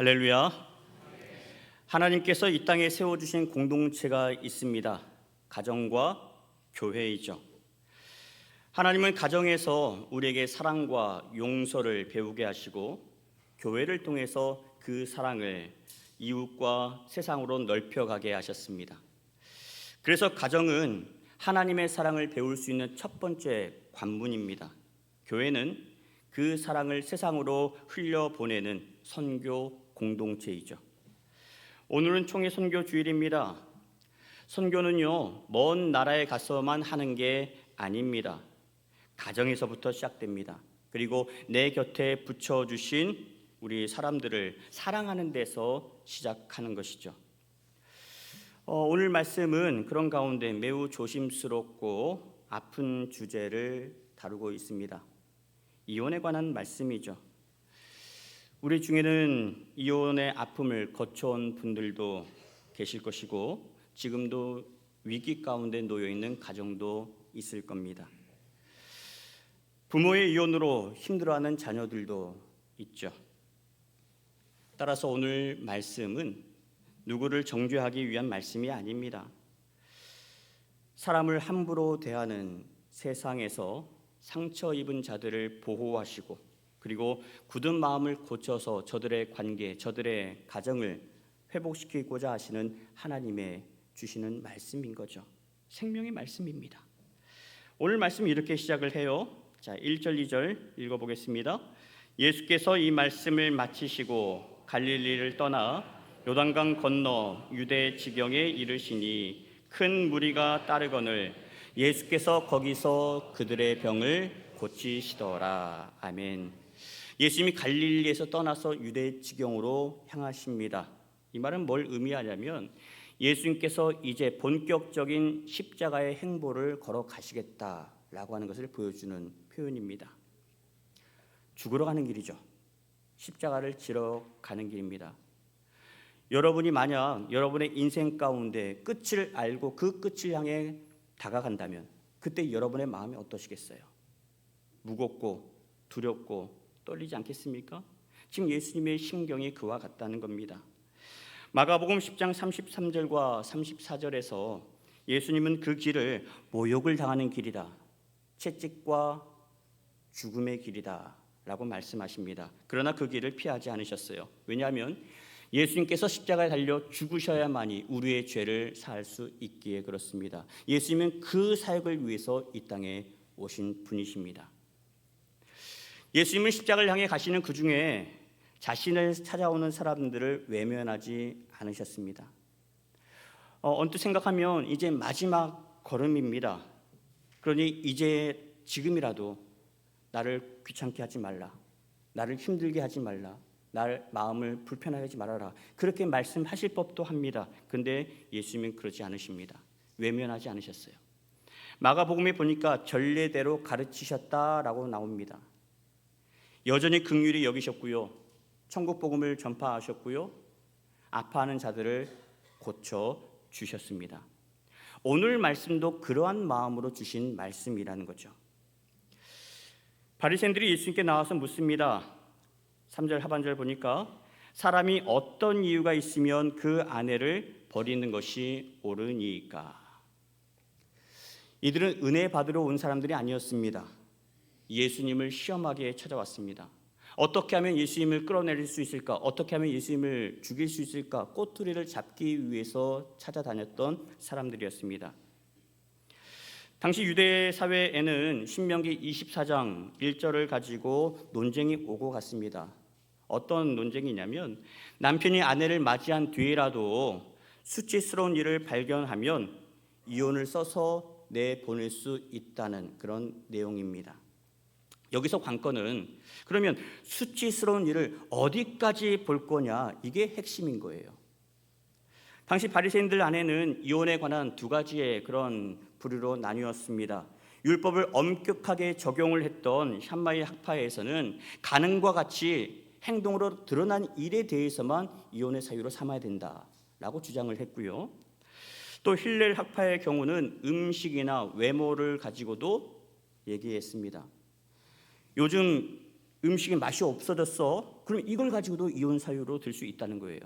할렐루야. 하나님께서 이 땅에 세워주신 공동체가 있습니다. 가정과 교회이죠. 하나님은 가정에서 우리에게 사랑과 용서를 배우게 하시고 교회를 통해서 그 사랑을 이웃과 세상으로 넓혀가게 하셨습니다. 그래서 가정은 하나님의 사랑을 배울 수 있는 첫 번째 관문입니다. 교회는 그 사랑을 세상으로 흘려보내는 선교 공동체이죠. 오늘은 총회 선교 주일입니다. 선교는요, 먼 나라에 가서만 하는 게 아닙니다. 가정에서부터 시작됩니다. 그리고 내 곁에 붙여주신 우리 사람들을 사랑하는 데서 시작하는 것이죠. 오늘 말씀은 그런 가운데 매우 조심스럽고 아픈 주제를 다루고 있습니다. 이혼에 관한 말씀이죠. 우리 중에는 이혼의 아픔을 거쳐온 분들도 계실 것이고 지금도 위기 가운데 놓여 있는 가정도 있을 겁니다. 부모의 이혼으로 힘들어하는 자녀들도 있죠. 따라서 오늘 말씀은 누구를 정죄하기 위한 말씀이 아닙니다. 사람을 함부로 대하는 세상에서 상처 입은 자들을 보호하시고 그리고 굳은 마음을 고쳐서 저들의 관계, 저들의 가정을 회복시키고자 하시는 하나님의 주시는 말씀인 거죠. 생명의 말씀입니다. 오늘 말씀 이렇게 시작을 해요. 자, 1절, 2절 읽어보겠습니다. 예수께서 이 말씀을 마치시고 갈릴리를 떠나 요단강 건너 유대 지경에 이르시니 큰 무리가 따르거늘 예수께서 거기서 그들의 병을 고치시더라. 아멘. 예수님이 갈릴리에서 떠나서 유대 지경으로 향하십니다. 이 말은 뭘 의미하냐면 예수님께서 이제 본격적인 십자가의 행보를 걸어가시겠다라고 하는 것을 보여주는 표현입니다. 죽으러 가는 길이죠. 십자가를 지러 가는 길입니다. 여러분이 만약 여러분의 인생 가운데 끝을 알고 그 끝을 향해 다가간다면 그때 여러분의 마음이 어떠시겠어요? 무겁고 두렵고 떨리지 않겠습니까? 지금 예수님의 심경이 그와 같다는 겁니다. 마가복음 10장 33절과 34절에서 예수님은 그 길을 모욕을 당하는 길이다, 채찍과 죽음의 길이다 라고 말씀하십니다. 그러나 그 길을 피하지 않으셨어요. 왜냐하면 예수님께서 십자가에 달려 죽으셔야만이 우리의 죄를 사할 수 있기에 그렇습니다. 예수님은 그 사역을 위해서 이 땅에 오신 분이십니다. 예수님은 십자가를 향해 가시는 그 중에 자신을 찾아오는 사람들을 외면하지 않으셨습니다. 언뜻 생각하면 이제 마지막 걸음입니다. 그러니 이제 지금이라도 나를 귀찮게 하지 말라, 나를 힘들게 하지 말라, 날 마음을 불편하게 하지 말아라, 그렇게 말씀하실 법도 합니다. 그런데 예수님은 그러지 않으십니다. 외면하지 않으셨어요. 마가복음에 보니까 전례대로 가르치셨다라고 나옵니다. 여전히 긍휼히 여기셨고요, 천국 복음을 전파하셨고요, 아파하는 자들을 고쳐 주셨습니다. 오늘 말씀도 그러한 마음으로 주신 말씀이라는 거죠. 바리새인들이 예수님께 나와서 묻습니다. 3절 하반절 보니까 사람이 어떤 이유가 있으면 그 아내를 버리는 것이 옳으니까. 이들은 은혜 받으러 온 사람들이 아니었습니다. 예수님을 시험하게 찾아왔습니다. 어떻게 하면 예수님을 끌어내릴 수 있을까? 어떻게 하면 예수님을 죽일 수 있을까? 꼬투리를 잡기 위해서 찾아다녔던 사람들이었습니다. 당시 유대 사회에는 신명기 24장 1절을 가지고 논쟁이 오고 갔습니다. 어떤 논쟁이냐면 남편이 아내를 맞이한 뒤에라도 수치스러운 일을 발견하면 이혼을 써서 내보낼 수 있다는 그런 내용입니다. 여기서 관건은 그러면 수치스러운 일을 어디까지 볼 거냐, 이게 핵심인 거예요. 당시 바리새인들 안에는 이혼에 관한 두 가지의 그런 부류로 나뉘었습니다. 율법을 엄격하게 적용을 했던 샴마이 학파에서는 가늠과 같이 행동으로 드러난 일에 대해서만 이혼의 사유로 삼아야 된다라고 주장을 했고요. 또 힐렐 학파의 경우는 음식이나 외모를 가지고도 얘기했습니다. 요즘 음식의 맛이 없어졌어. 그럼 이걸 가지고도 이혼 사유로 들 수 있다는 거예요.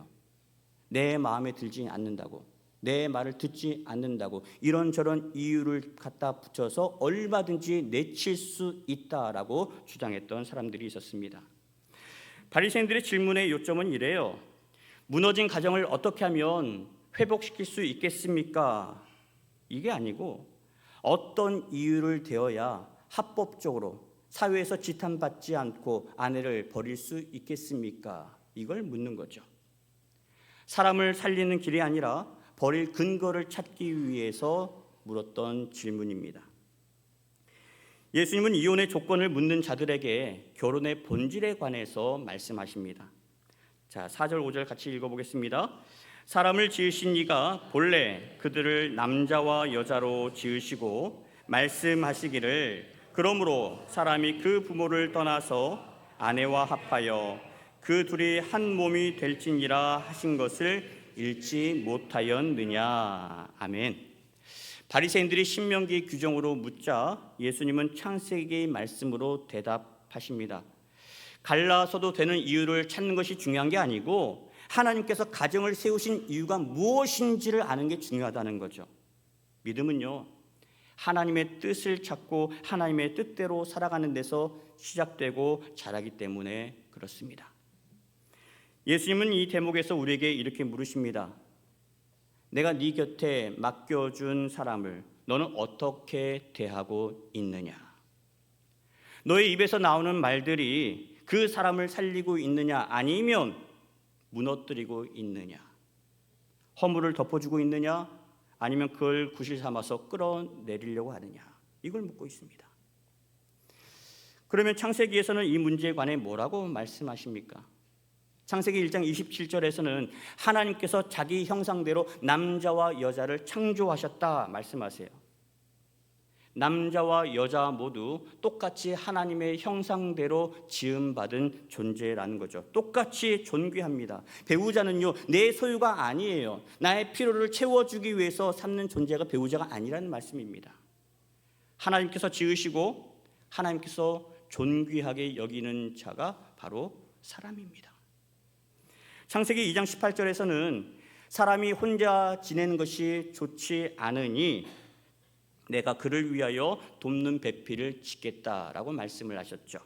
내 마음에 들지 않는다고, 내 말을 듣지 않는다고 이런저런 이유를 갖다 붙여서 얼마든지 내칠 수 있다라고 주장했던 사람들이 있었습니다. 바리새인들의 질문의 요점은 이래요. 무너진 가정을 어떻게 하면 회복시킬 수 있겠습니까? 이게 아니고 어떤 이유를 대어야 합법적으로 사회에서 지탄받지 않고 아내를 버릴 수 있겠습니까? 이걸 묻는 거죠. 사람을 살리는 길이 아니라 버릴 근거를 찾기 위해서 물었던 질문입니다. 예수님은 이혼의 조건을 묻는 자들에게 결혼의 본질에 관해서 말씀하십니다. 자, 4절 5절 같이 읽어보겠습니다. 사람을 지으신 이가 본래 그들을 남자와 여자로 지으시고 말씀하시기를 그러므로 사람이 그 부모를 떠나서 아내와 합하여 그 둘이 한 몸이 될지니라 하신 것을 읽지 못하였느냐. 아멘. 바리새인들이 신명기 규정으로 묻자 예수님은 창세기 말씀으로 대답하십니다. 갈라서도 되는 이유를 찾는 것이 중요한 게 아니고 하나님께서 가정을 세우신 이유가 무엇인지를 아는 게 중요하다는 거죠. 믿음은요, 하나님의 뜻을 찾고 하나님의 뜻대로 살아가는 데서 시작되고 자라기 때문에 그렇습니다. 예수님은 이 대목에서 우리에게 이렇게 물으십니다. 내가 네 곁에 맡겨준 사람을 너는 어떻게 대하고 있느냐? 너의 입에서 나오는 말들이 그 사람을 살리고 있느냐 아니면 무너뜨리고 있느냐? 허물을 덮어주고 있느냐 아니면 그걸 구실 삼아서 끌어내리려고 하느냐? 이걸 묻고 있습니다. 그러면 창세기에서는 이 문제에 관해 뭐라고 말씀하십니까? 창세기 1장 27절에서는 하나님께서 자기 형상대로 남자와 여자를 창조하셨다 말씀하세요. 남자와 여자 모두 똑같이 하나님의 형상대로 지음받은 존재라는 거죠. 똑같이 존귀합니다. 배우자는요, 내 소유가 아니에요. 나의 필요를 채워주기 위해서 삼는 존재가 배우자가 아니라는 말씀입니다. 하나님께서 지으시고 하나님께서 존귀하게 여기는 자가 바로 사람입니다. 창세기 2장 18절에서는 사람이 혼자 지내는 것이 좋지 않으니 내가 그를 위하여 돕는 배필을 짓겠다라고 말씀을 하셨죠.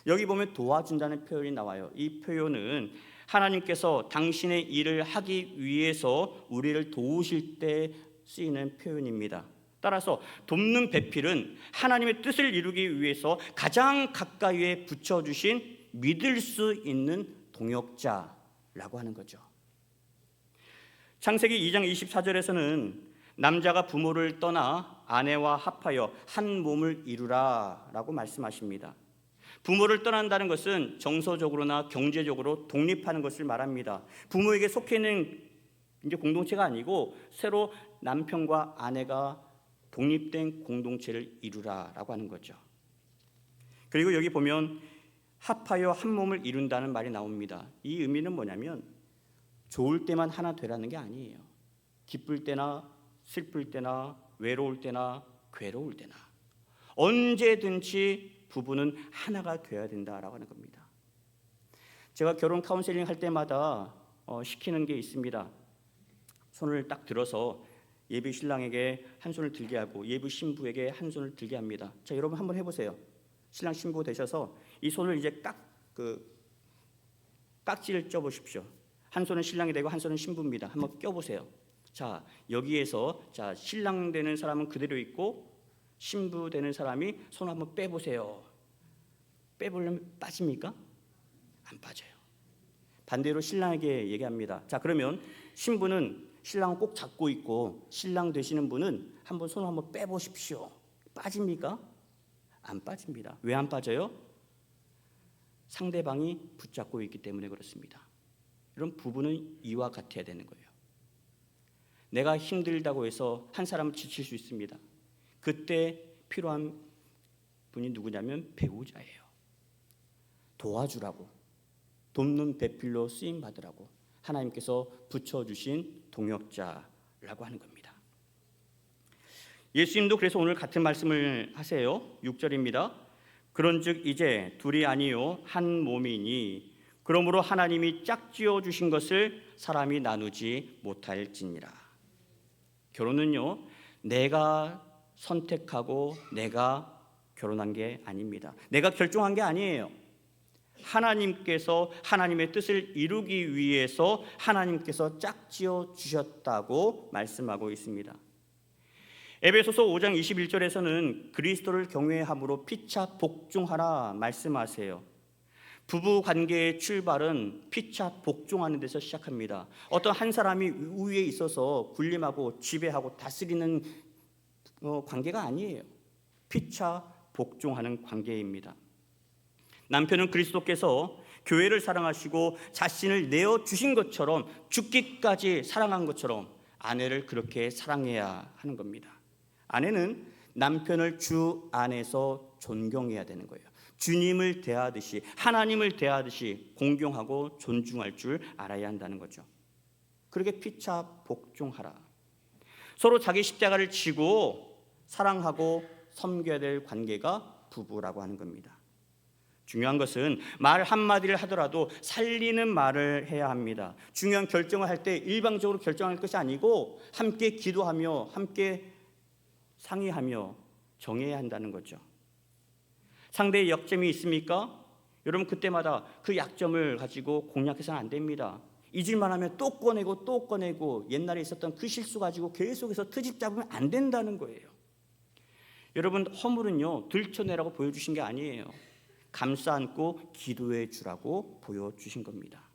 여기 보면 도와준다는 표현이 나와요. 이 표현은 하나님께서 당신의 일을 하기 위해서 우리를 도우실 때 쓰이는 표현입니다. 따라서 돕는 배필은 하나님의 뜻을 이루기 위해서 가장 가까이에 붙여주신 믿을 수 있는 동역자라고 하는 거죠. 창세기 2장 24절에서는 남자가 부모를 떠나 아내와 합하여 한 몸을 이루라 라고 말씀하십니다. 부모를 떠난다는 것은 정서적으로나 경제적으로 독립하는 것을 말합니다. 부모에게 속해 있는 이제 공동체가 아니고 새로 남편과 아내가 독립된 공동체를 이루라 라고 하는 거죠. 그리고 여기 보면 합하여 한 몸을 이룬다는 말이 나옵니다. 이 의미는 뭐냐면 좋을 때만 하나 되라는 게 아니에요. 기쁠 때나 슬플 때나 외로울 때나 괴로울 때나 언제든지 부부는 하나가 되어야 된다라고 하는 겁니다. 제가 결혼 카운셀링 할 때마다 시키는 게 있습니다. 손을 딱 들어서 예비 신랑에게 한 손을 들게 하고 예비 신부에게 한 손을 들게 합니다. 자, 여러분 한번 해보세요. 신랑 신부 되셔서 이 손을 이제 깍지를 쪄보십시오. 한 손은 신랑이 되고 한 손은 신부입니다. 한번 껴보세요. 자, 여기에서 자 신랑 되는 사람은 그대로 있고 신부 되는 사람이 손을 한번 빼보세요. 빼보려면 빠집니까? 안 빠져요. 반대로 신랑에게 얘기합니다. 자, 그러면 신부는 신랑을 꼭 잡고 있고 신랑 되시는 분은 한번 손을 한번 빼보십시오. 빠집니까? 안 빠집니다. 왜 안 빠져요? 상대방이 붙잡고 있기 때문에 그렇습니다. 이런 부부는 이와 같아야 되는 거예요. 내가 힘들다고 해서 한 사람을 지칠 수 있습니다. 그때 필요한 분이 누구냐면 배우자예요. 도와주라고, 돕는 배필로 쓰임 받으라고 하나님께서 붙여주신 동역자라고 하는 겁니다. 예수님도 그래서 오늘 같은 말씀을 하세요. 6절입니다. 그런즉 이제 둘이 아니요 한 몸이니 그러므로 하나님이 짝지어 주신 것을 사람이 나누지 못할지니라. 결혼은요, 내가 선택하고 내가 결혼한 게 아닙니다. 내가 결정한 게 아니에요. 하나님께서 하나님의 뜻을 이루기 위해서 하나님께서 짝지어 주셨다고 말씀하고 있습니다. 에베소서 5장 21절에서는 그리스도를 경외함으로 피차 복종하라 말씀하세요. 부부 관계의 출발은 피차 복종하는 데서 시작합니다. 어떤 한 사람이 우위에 있어서 군림하고 지배하고 다스리는 관계가 아니에요. 피차 복종하는 관계입니다. 남편은 그리스도께서 교회를 사랑하시고 자신을 내어주신 것처럼 죽기까지 사랑한 것처럼 아내를 그렇게 사랑해야 하는 겁니다. 아내는 남편을 주 안에서 존경해야 되는 거예요. 주님을 대하듯이 하나님을 대하듯이 공경하고 존중할 줄 알아야 한다는 거죠. 그렇게 피차 복종하라. 서로 자기 십자가를 지고 사랑하고 섬겨야 될 관계가 부부라고 하는 겁니다. 중요한 것은 말 한마디를 하더라도 살리는 말을 해야 합니다. 중요한 결정을 할 때 일방적으로 결정할 것이 아니고 함께 기도하며 함께 상의하며 정해야 한다는 거죠. 상대의 약점이 있습니까? 여러분 그때마다 그 약점을 가지고 공략해서는 안 됩니다. 잊을만 하면 또 꺼내고 또 꺼내고 옛날에 있었던 그 실수 가지고 계속해서 트집 잡으면 안 된다는 거예요. 여러분 허물은요 들춰내라고 보여주신 게 아니에요. 감싸 안고 기도해 주라고 보여주신 겁니다.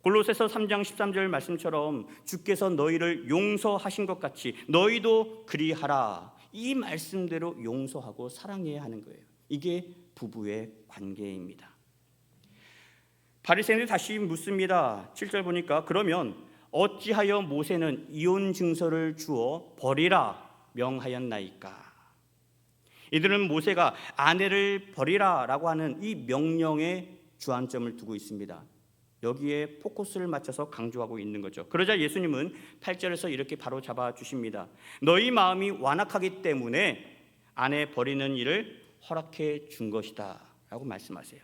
골로새서 3장 13절 말씀처럼 주께서 너희를 용서하신 것 같이 너희도 그리하라. 이 말씀대로 용서하고 사랑해야 하는 거예요. 이게 부부의 관계입니다. 바리새인들이 다시 묻습니다. 7절 보니까 그러면 어찌하여 모세는 이혼 증서를 주어 버리라 명하였나이까. 이들은 모세가 아내를 버리라라고 하는 이 명령에 주안점을 두고 있습니다. 여기에 포커스를 맞춰서 강조하고 있는 거죠. 그러자 예수님은 8절에서 이렇게 바로 잡아 주십니다. 너희 마음이 완악하기 때문에 아내 버리는 일을 허락해 준 것이다 라고 말씀하세요.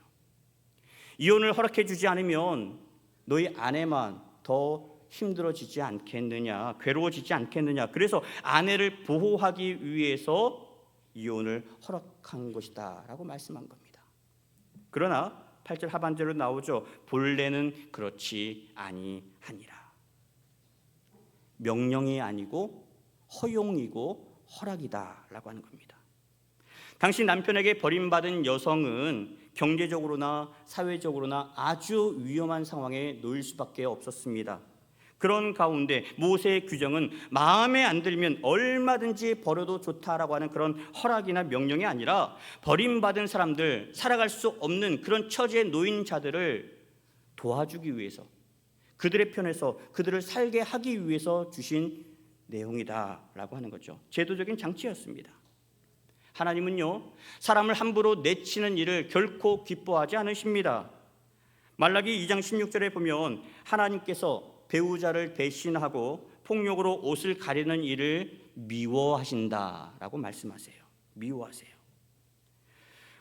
이혼을 허락해 주지 않으면 너희 아내만 더 힘들어지지 않겠느냐, 괴로워지지 않겠느냐. 그래서 아내를 보호하기 위해서 이혼을 허락한 것이다 라고 말씀한 겁니다. 그러나 8절 하반절로 나오죠. 본래는 그렇지 아니하니라. 명령이 아니고 허용이고 허락이다 라고 하는 겁니다. 당시 남편에게 버림받은 여성은 경제적으로나 사회적으로나 아주 위험한 상황에 놓일 수밖에 없었습니다. 그런 가운데 모세의 규정은 마음에 안 들면 얼마든지 버려도 좋다라고 하는 그런 허락이나 명령이 아니라 버림받은 사람들, 살아갈 수 없는 그런 처지에 놓인 자들을 도와주기 위해서, 그들의 편에서 그들을 살게 하기 위해서 주신 내용이다라고 하는 거죠. 제도적인 장치였습니다. 하나님은요, 사람을 함부로 내치는 일을 결코 기뻐하지 않으십니다. 말라기 2장 16절에 보면 하나님께서 배우자를 대신하고 폭력으로 옷을 가리는 일을 미워하신다라고 말씀하세요. 미워하세요.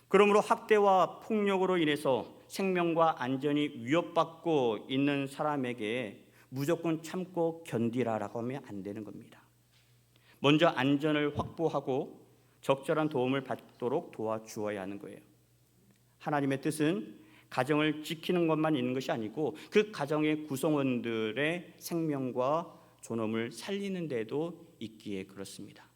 그러므로 학대와 폭력으로 인해서 생명과 안전이 위협받고 있는 사람에게 무조건 참고 견디라라고 하면 안 되는 겁니다. 먼저 안전을 확보하고 적절한 도움을 받도록 도와주어야 하는 거예요. 하나님의 뜻은 가정을 지키는 것만 있는 것이 아니고 그 가정의 구성원들의 생명과 존엄을 살리는 데도 있기에 그렇습니다.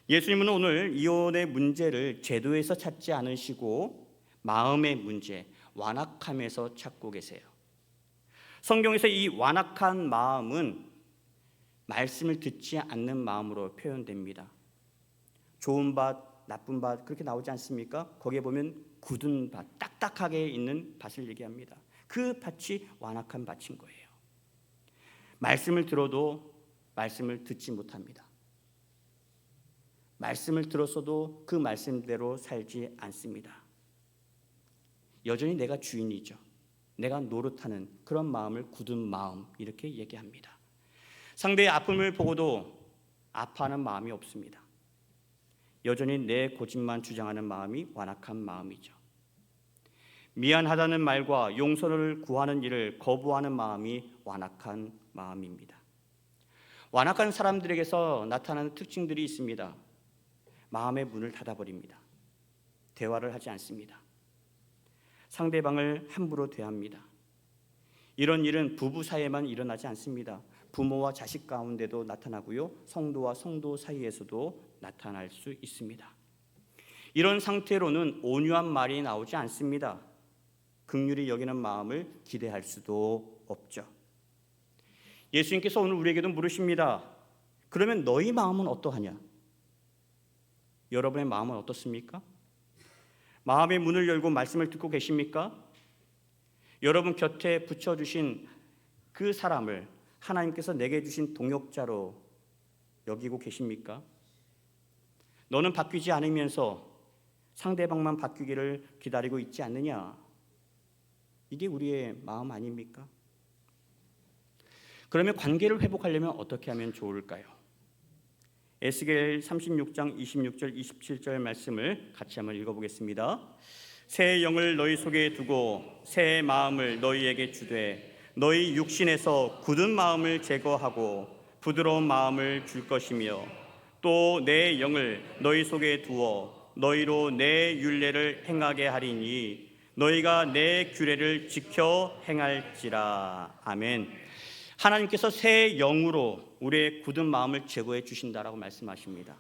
예수님은 오늘 이혼의 문제를 제도에서 찾지 않으시고 마음의 문제, 완악함에서 찾고 계세요. 성경에서 이 완악한 마음은 말씀을 듣지 않는 마음으로 표현됩니다. 좋은 밭, 나쁜 밭 그렇게 나오지 않습니까? 거기에 보면 굳은 밭, 딱딱하게 있는 밭을 얘기합니다. 그 밭이 완악한 밭인 거예요. 말씀을 들어도 말씀을 듣지 못합니다. 말씀을 들었어도 그 말씀대로 살지 않습니다. 여전히 내가 주인이죠. 내가 노릇하는 그런 마음을 굳은 마음 이렇게 얘기합니다. 상대의 아픔을 보고도 아파하는 마음이 없습니다. 여전히 내 고집만 주장하는 마음이 완악한 마음이죠. 미안하다는 말과 용서를 구하는 일을 거부하는 마음이 완악한 마음입니다. 완악한 사람들에게서 나타나는 특징들이 있습니다. 마음의 문을 닫아버립니다. 대화를 하지 않습니다. 상대방을 함부로 대합니다. 이런 일은 부부 사이에만 일어나지 않습니다. 부모와 자식 가운데도 나타나고요, 성도와 성도 사이에서도 나타날 수 있습니다. 이런 상태로는 온유한 말이 나오지 않습니다. 긍휼히 여기는 마음을 기대할 수도 없죠. 예수님께서 오늘 우리에게도 물으십니다. 그러면 너희 마음은 어떠하냐? 여러분의 마음은 어떻습니까? 마음의 문을 열고 말씀을 듣고 계십니까? 여러분 곁에 붙여주신 그 사람을 하나님께서 내게 주신 동역자로 여기고 계십니까? 너는 바뀌지 않으면서 상대방만 바뀌기를 기다리고 있지 않느냐? 이게 우리의 마음 아닙니까? 그러면 관계를 회복하려면 어떻게 하면 좋을까요? 에스겔 36장 26절 27절 말씀을 같이 한번 읽어보겠습니다. 새 영을 너희 속에 두고 새 마음을 너희에게 주되 너희 육신에서 굳은 마음을 제거하고 부드러운 마음을 줄 것이며 또 내 영을 너희 속에 두어 너희로 내 율례를 행하게 하리니 너희가 내 규례를 지켜 행할지라. 아멘. 하나님께서 새 영으로 우리의 굳은 마음을 제거해 주신다라고 말씀하십니다.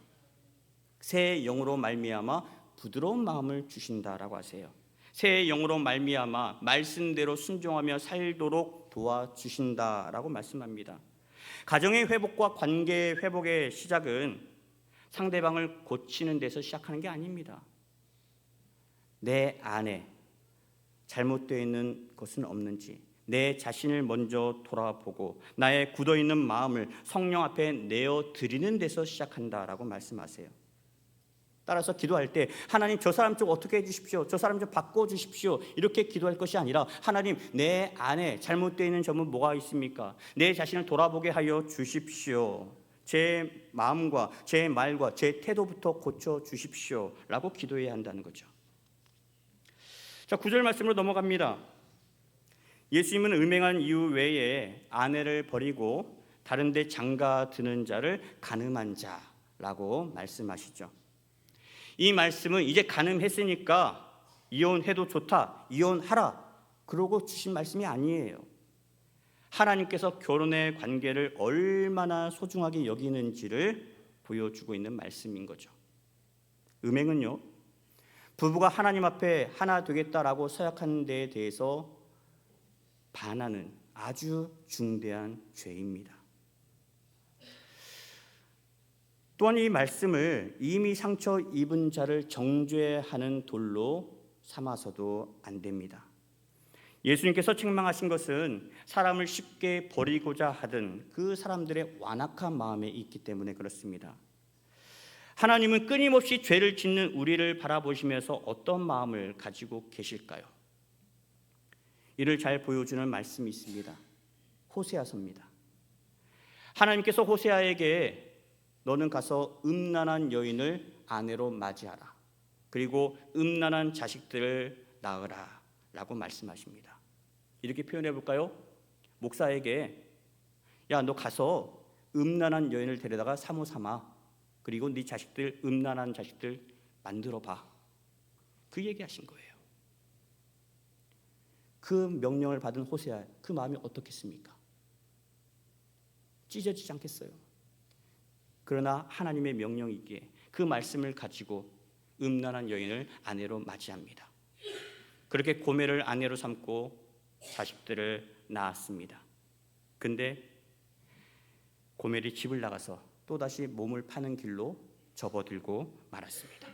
새 영으로 말미암아 부드러운 마음을 주신다라고 하세요. 새 영으로 말미암아 말씀대로 순종하며 살도록 도와주신다라고 말씀합니다. 가정의 회복과 관계의 회복의 시작은 상대방을 고치는 데서 시작하는 게 아닙니다. 내 안에 잘못되어 있는 것은 없는지 내 자신을 먼저 돌아보고 나의 굳어있는 마음을 성령 앞에 내어드리는 데서 시작한다라고 말씀하세요. 따라서 기도할 때 하나님 저 사람 좀 어떻게 해주십시오, 저 사람 좀 바꿔주십시오 이렇게 기도할 것이 아니라 하나님 내 안에 잘못되어 있는 점은 뭐가 있습니까? 내 자신을 돌아보게 하여 주십시오. 제 마음과 제 말과 제 태도부터 고쳐주십시오 라고 기도해야 한다는 거죠. 자, 9절 말씀으로 넘어갑니다. 예수님은 음행한 이유 외에 아내를 버리고 다른 데 장가 드는 자를 간음한 자라고 말씀하시죠. 이 말씀은 이제 간음했으니까 이혼해도 좋다, 이혼하라 그러고 주신 말씀이 아니에요. 하나님께서 결혼의 관계를 얼마나 소중하게 여기는지를 보여주고 있는 말씀인 거죠. 음행은요, 부부가 하나님 앞에 하나 되겠다라고 서약하는 데에 대해서 반하는 아주 중대한 죄입니다. 또한 이 말씀을 이미 상처 입은 자를 정죄하는 돌로 삼아서도 안 됩니다. 예수님께서 책망하신 것은 사람을 쉽게 버리고자 하던 그 사람들의 완악한 마음에 있기 때문에 그렇습니다. 하나님은 끊임없이 죄를 짓는 우리를 바라보시면서 어떤 마음을 가지고 계실까요? 이를 잘 보여주는 말씀이 있습니다. 호세아서입니다. 하나님께서 호세아에게 너는 가서 음란한 여인을 아내로 맞이하라. 그리고 음란한 자식들을 낳으라 라고 말씀하십니다. 이렇게 표현해 볼까요? 목사에게 야, 너 가서 음란한 여인을 데려다가 사모 삼아. 그리고 네 자식들, 음란한 자식들 만들어 봐. 그 얘기하신 거예요. 그 명령을 받은 호세아, 그 마음이 어떻겠습니까? 찢어지지 않겠어요? 그러나 하나님의 명령이기에 그 말씀을 가지고 음란한 여인을 아내로 맞이합니다. 그렇게 고멜을 아내로 삼고 자식들을 낳았습니다. 근데 고멜이 집을 나가서 또다시 몸을 파는 길로 접어들고 말았습니다.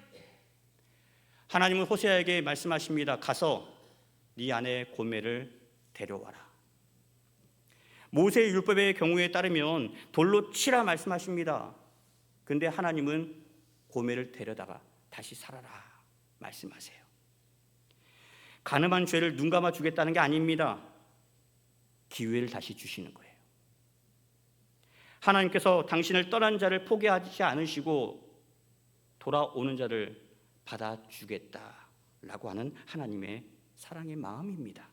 하나님은 호세아에게 말씀하십니다. 가서 네 아내 고멜을 데려와라. 모세의 율법의 경우에 따르면 돌로 치라 말씀하십니다. 근데 하나님은 고멜을 데려다가 다시 살아라 말씀하세요. 간음한 죄를 눈감아 주겠다는 게 아닙니다. 기회를 다시 주시는 거예요. 하나님께서 당신을 떠난 자를 포기하지 않으시고 돌아오는 자를 받아주겠다라고 하는 하나님의 사랑의 마음입니다.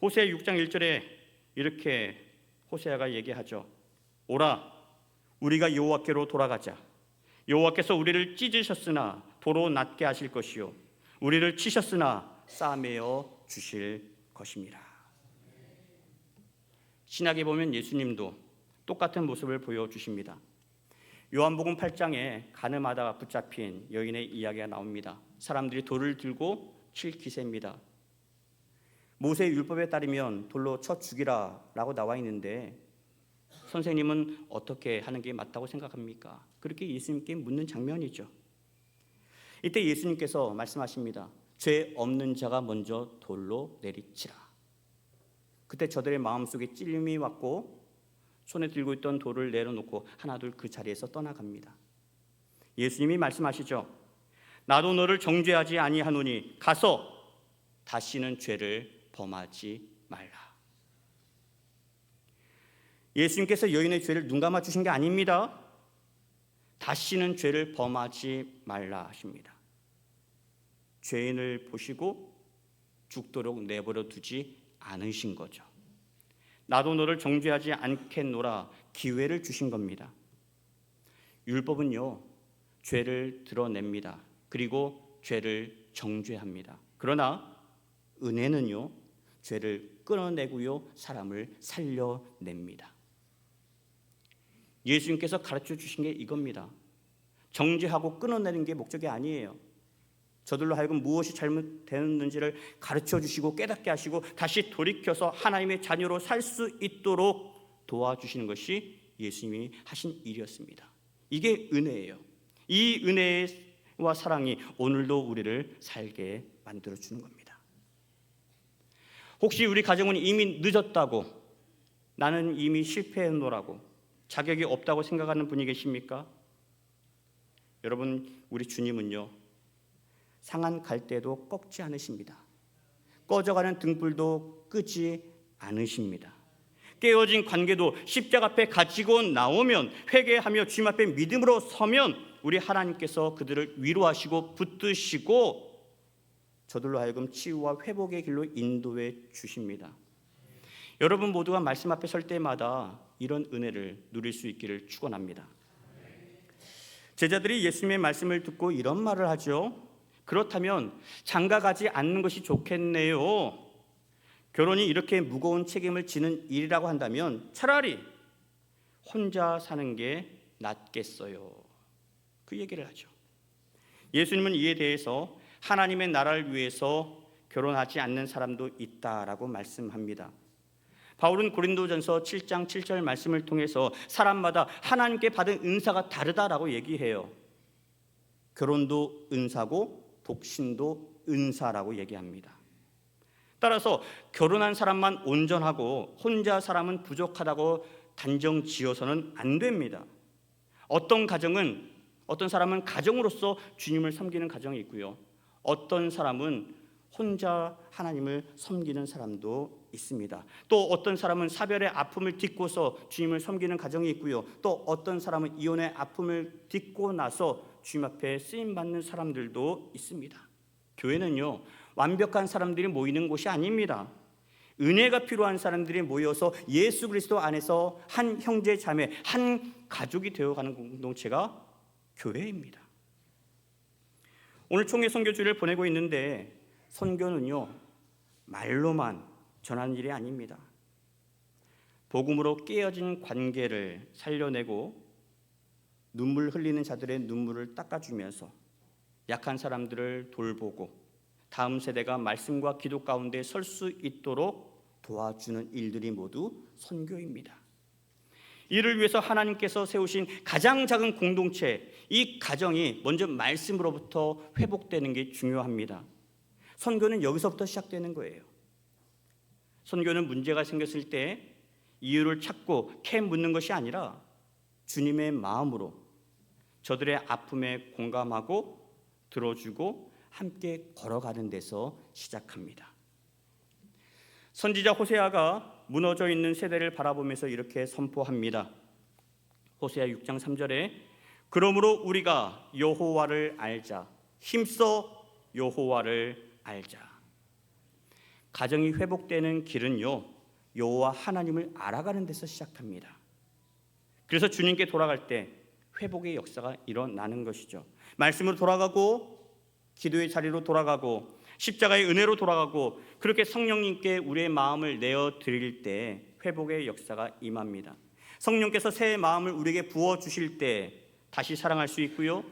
호세아 6장 1절에 이렇게 호세아가 얘기하죠. 오라, 우리가 여호와께로 돌아가자. 여호와께서 우리를 찢으셨으나 도로 낫게 하실 것이요 우리를 치셨으나 싸매어 주실 것입니다. 신약에 보면 예수님도 똑같은 모습을 보여주십니다. 요한복음 8장에 가늠하다가 붙잡힌 여인의 이야기가 나옵니다. 사람들이 돌을 들고 칠 기세입니다. 모세의 율법에 따르면 돌로 쳐 죽이라 라고 나와 있는데 선생님은 어떻게 하는 게 맞다고 생각합니까? 그렇게 예수님께 묻는 장면이죠. 이때 예수님께서 말씀하십니다. 죄 없는 자가 먼저 돌로 내리치라. 그때 저들의 마음속에 찔림이 왔고 손에 들고 있던 돌을 내려놓고 하나둘 그 자리에서 떠나갑니다. 예수님이 말씀하시죠. 나도 너를 정죄하지 아니하노니 가서 다시는 죄를 범하지 말라. 예수님께서 여인의 죄를 눈감아 주신 게 아닙니다. 다시는 죄를 범하지 말라 하십니다. 죄인을 보시고 죽도록 내버려 두지 않으신 거죠. 나도 너를 정죄하지 않겠노라 기회를 주신 겁니다. 율법은요, 죄를 드러냅니다. 그리고 죄를 정죄합니다. 그러나 은혜는요, 죄를 끊어내고요, 사람을 살려냅니다. 예수님께서 가르쳐 주신 게 이겁니다. 정죄하고 끊어내는 게 목적이 아니에요. 저들로 하여금 무엇이 잘못되었는지를 가르쳐 주시고 깨닫게 하시고 다시 돌이켜서 하나님의 자녀로 살 수 있도록 도와주시는 것이 예수님이 하신 일이었습니다. 이게 은혜예요. 이 은혜와 사랑이 오늘도 우리를 살게 만들어주는 겁니다. 혹시 우리 가정은 이미 늦었다고, 나는 이미 실패했노라고, 자격이 없다고 생각하는 분이 계십니까? 여러분, 우리 주님은요, 상한 갈대도 꺾지 않으십니다. 꺼져가는 등불도 끄지 않으십니다. 깨어진 관계도 십자가 앞에 가지고 나오면, 회개하며 주님 앞에 믿음으로 서면 우리 하나님께서 그들을 위로하시고 붙드시고 저들로 하여금 치유와 회복의 길로 인도해 주십니다. 여러분 모두가 말씀 앞에 설 때마다 이런 은혜를 누릴 수 있기를 축원합니다. 제자들이 예수님의 말씀을 듣고 이런 말을 하죠. 그렇다면 장가가지 않는 것이 좋겠네요. 결혼이 이렇게 무거운 책임을 지는 일이라고 한다면 차라리 혼자 사는 게 낫겠어요. 그 얘기를 하죠. 예수님은 이에 대해서 하나님의 나라를 위해서 결혼하지 않는 사람도 있다라고 말씀합니다. 바울은 고린도전서 7장 7절 말씀을 통해서 사람마다 하나님께 받은 은사가 다르다라고 얘기해요. 결혼도 은사고 독신도 은사라고 얘기합니다. 따라서 결혼한 사람만 온전하고 혼자 사람은 부족하다고 단정 지어서는 안 됩니다. 어떤 사람은 가정으로서 주님을 섬기는 가정이 있고요. 어떤 사람은 혼자 하나님을 섬기는 사람도 있습니다. 또 어떤 사람은 사별의 아픔을 딛고서 주님을 섬기는 가정이 있고요. 또 어떤 사람은 이혼의 아픔을 딛고 나서 주님 앞에 쓰임받는 사람들도 있습니다. 교회는요, 완벽한 사람들이 모이는 곳이 아닙니다. 은혜가 필요한 사람들이 모여서 예수 그리스도 안에서 한 형제 자매, 한 가족이 되어가는 공동체가 교회입니다. 오늘 총회 선교주를 보내고 있는데 선교는요, 말로만 전하는 일이 아닙니다. 복음으로 깨어진 관계를 살려내고 눈물 흘리는 자들의 눈물을 닦아주면서 약한 사람들을 돌보고 다음 세대가 말씀과 기도 가운데 설 수 있도록 도와주는 일들이 모두 선교입니다. 이를 위해서 하나님께서 세우신 가장 작은 공동체, 이 가정이 먼저 말씀으로부터 회복되는 게 중요합니다. 선교는 여기서부터 시작되는 거예요. 선교는 문제가 생겼을 때 이유를 찾고 캐 묻는 것이 아니라 주님의 마음으로 저들의 아픔에 공감하고 들어주고 함께 걸어가는 데서 시작합니다. 선지자 호세아가 무너져 있는 세대를 바라보면서 이렇게 선포합니다. 호세아 6장 3절에 그러므로 우리가 여호와를 알자. 힘써 여호와를 알자. 가정이 회복되는 길은요, 여호와 하나님을 알아가는 데서 시작합니다. 그래서 주님께 돌아갈 때 회복의 역사가 일어나는 것이죠. 말씀으로 돌아가고, 기도의 자리로 돌아가고, 십자가의 은혜로 돌아가고, 그렇게 성령님께 우리의 마음을 내어드릴 때 회복의 역사가 임합니다. 성령께서 새 마음을 우리에게 부어주실 때 다시 사랑할 수 있고요,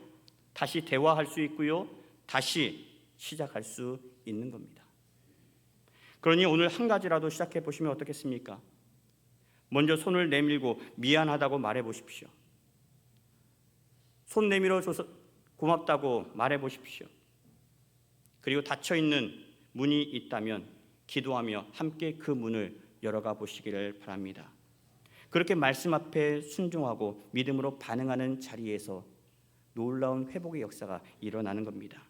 다시 대화할 수 있고요, 다시 시작할 수 있는 겁니다. 그러니 오늘 한 가지라도 시작해 보시면 어떻겠습니까? 먼저 손을 내밀고 미안하다고 말해 보십시오. 손 내밀어 줘서 고맙다고 말해 보십시오. 그리고 닫혀있는 문이 있다면 기도하며 함께 그 문을 열어가 보시기를 바랍니다. 그렇게 말씀 앞에 순종하고 믿음으로 반응하는 자리에서 놀라운 회복의 역사가 일어나는 겁니다.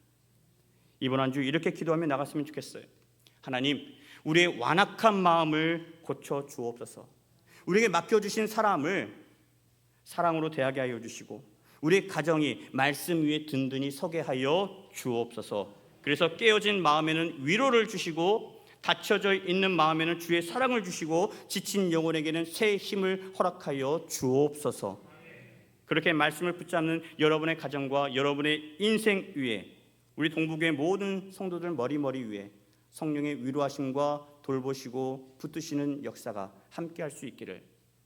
이번 한 주 이렇게 기도하며 나갔으면 좋겠어요. 하나님, 우리의 완악한 마음을 고쳐 주옵소서. 우리에게 맡겨주신 사람을 사랑으로 대하게 하여 주시고, 우리의 가정이 말씀 위에 든든히 서게 하여 주옵소서. 그래서 깨어진 마음에는 위로를 주시고, 닫혀져 있는 마음에는 주의 사랑을 주시고, 지친 영혼에게는 새 힘을 허락하여 주옵소서. 그렇게 말씀을 붙잡는 여러분의 가정과 여러분의 인생 위에, 우리 동부교회 모든 성도들 머리 위에 성령의 위로하심과 돌보시고 붙드시는 역사가 함께할 수 있기를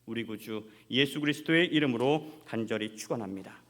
우리 구주 예수 그리스도의 이름으로 간절히 축원합니다.